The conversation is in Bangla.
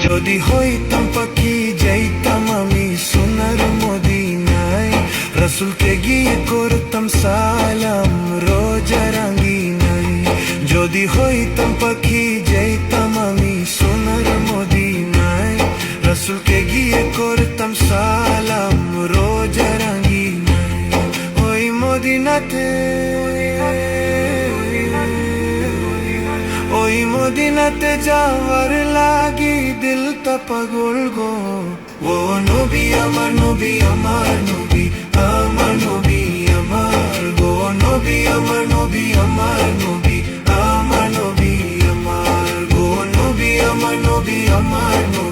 যদি হইতাম পাখি যাইতাম আমি সোনার মদিনায়, রসুলকে গিয়ে করতাম সালাম রোজা রাঙ্গিনায়। যদি হইতাম পাখি যাইতাম আমি সোনার মদিনায়, রসুলকে গিয়ে করতাম সালাম রোজা রাঙ্গিনায়। ওই মদিনাতে, ওই মদিনাতে যাওয়ার লাগি দিলটা পাগল গো। ও নবী আমার নবী আমার নবী, আমার নবী আমার গো। নবী আমার নবী আমার নবী, আমার নবী আমার গো। নবী আমার নবী আমার নবী।